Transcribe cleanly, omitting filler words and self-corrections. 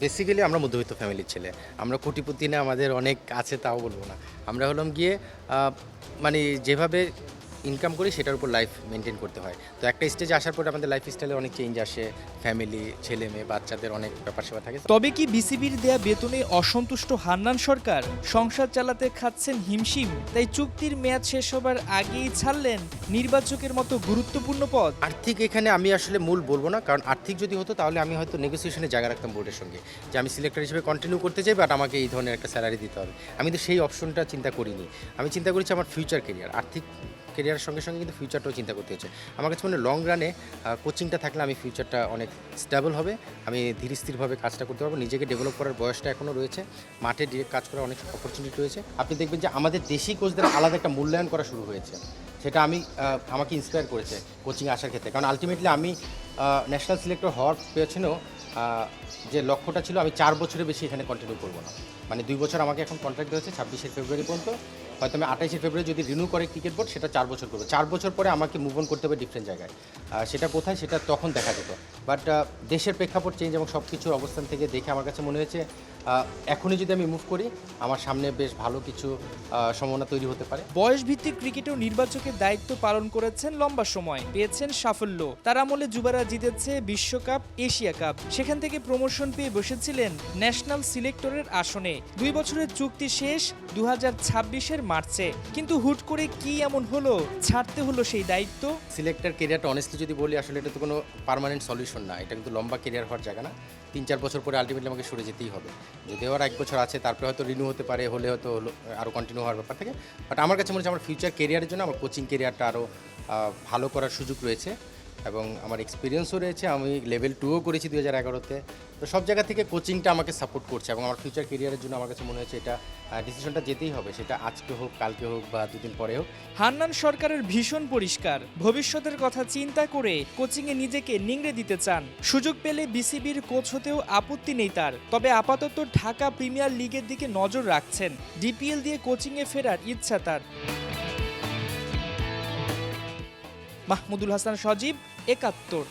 Basically আমরা মধ্যবিত্ত ফ্যামিলির ছেলে। আমরা কোটিপতি না, আমাদের অনেক আছে তাও বলবো না। আমরা হলাম গিয়ে মানে যেভাবে ইনকাম করি সেটার উপর লাইফ মেনটেন করতে হয়। তো একটা স্টেজে আসার পরে আমাদের লাইফ স্টাইলে অনেক চেঞ্জ আসে। ফ্যামিলি, ছেলে-মেয়ে, বাচ্চাদের অনেক ব্যাপার-স্যাপার থাকে। তবে কি বিসিবির দেয়া বেতনে অসন্তুষ্ট হান্নান সরকার? সংসার চালাতে খাচ্ছেন হিমশিম, তাই চুক্তির মেয়াদ শেষ হবার আগেই ছাড়লেন নির্বাচকের মতো গুরুত্বপূর্ণ পদ। আর্থিক এখানে আমি আসলে মূল বলবো না, কারণ আর্থিক যদি হতো তাহলে আমি হয়তো নেগোসিয়েশনে জায়গা রাখতাম বোর্ডের সঙ্গে, যে আমি সিলেক্টর হিসেবে কন্টিনিউ করতে চাই, বাট আমাকে এই ধরনের একটা স্যালারি দিতে হবে। আমি তো সেই অপশনটা চিন্তা করিনি। আমি চিন্তা করেছি আমার ফিউচার কেরিয়ার, আর্থিক কেরিয়ারের সঙ্গে সঙ্গে কিন্তু ফিউচারটাও চিন্তা করতে হচ্ছে। আমার কাছে মনে হয় লং রানে কোচিংটা থাকলে আমি ফিউচারটা অনেক স্টেবল হবে, আমি ধীর স্থিরভাবে কাজটা করতে পারবো, নিজেকে ডেভেলপ করার বয়সটা এখনও রয়েছে, মাঠে ডিরেক্ট কাজ করার অনেক অপরচুনিটি রয়েছে। আপনি দেখবেন যে আমাদের দেশি কোচদের আলাদা একটা মূল্যায়ন করা শুরু হয়েছে, সেটা আমাকে ইন্সপায়ার করেছে কোচিংয়ে আসার ক্ষেত্রে। কারণ আলটিমেটলি আমি ন্যাশনাল সিলেক্টর হওয়ার পেছনেও যে লক্ষ্যটা ছিল, আমি 4 বছরের বেশি এখানে কন্টিনিউ করবো না। মানে 2 বছর আমাকে এখন কন্ট্রাক্ট হয়েছে 26শে ফেব্রুয়ারি পর্যন্ত, হয়তো আমি 28শে ফেব্রুয়ারি যদি রিনিউ করে ক্রিকেট বোর্ড, সেটা 4 বছর করবে। 4 বছর পরে আমাকে মুভ অন করতে হবে ডিফারেন্ট জায়গায়। সেটা কোথায় সেটা তখন দেখা যেত, বাট দেশের প্রেক্ষাপট চেঞ্জ এবং সব কিছুর অবস্থান থেকে দেখে আমার কাছে মনে হয়েছে এখনই যদি আমি মুভ করি, আমার সামনে বেশ ভালো কিছু সম্ভাবনা তৈরি হতে পারে। বয়সভিত্তিক ক্রিকেটেও নির্বাচকের দায়িত্ব পালন করেছেন লম্বা সময়, পেয়েছেন সাফল্য। তার আমলে যুবারা জিতেছে বিশ্বকাপ, এশিয়া কাপ, সেখান থেকে প্রমোশন পেয়ে বসেছিলেন ন্যাশনাল সিলেক্টরের আসনে। 2 বছরের চুক্তি শেষ 2026-এর মার্চে, কিন্তু হুট করে কি এমন হলো ছাড়তে হলো সেই দায়িত্ব? সিলেক্টর কেরিয়ারটা অনেস্টলি যদি বলি, আসলে এটা তো কোনো পার্মানেন্ট সলিউশন না, এটা কিন্তু লম্বা কেরিয়ার হওয়ার জায়গা না। 3-4 বছর পরে আলটিমেটলি আমাকে সরে যেতেই হবে। যদিও আর 1 বছর আছে, তারপরে হয়তো রিনিউ হতে পারে, হলে হয়তো আরও কন্টিনিউ হওয়ার ব্যাপার থাকে। বাট আমার কাছে মনে হচ্ছে আমার ফিউচার কেরিয়ারের জন্য আমার কোচিং কেরিয়ারটা আরও ভালো করার সুযোগ রয়েছে এবং আমার এক্সপিরিয়েন্সও রয়েছে। আমি লেভেল 2ও করেছি 2011-তে। তো সব জায়গা থেকে কোচিংটা আমাকে সাপোর্ট করছে এবং আমার ফিউচার কেরিয়ারের জন্য আমার কাছে মনে হচ্ছে এটা ডিসিশনটা যেতেই হবে, সেটা আজকে হোক, কালকে হোক বা 2 দিন পরে হোক। হান্নান সরকারের ভীষণ পরিষ্কার, ভবিষ্যতের কথা চিন্তা করে কোচিংয়ে নিজেকে নিংড়ে দিতে চান। সুযোগ পেলে বিসিবির কোচ হতেও আপত্তি নেই তার, তবে আপাতত ঢাকা প্রিমিয়ার লিগের দিকে নজর রাখছেন। ডিপিএল দিয়ে কোচিংয়ে ফেরার ইচ্ছা তার। মাহমুদুল হাসান সজীব, ৭১।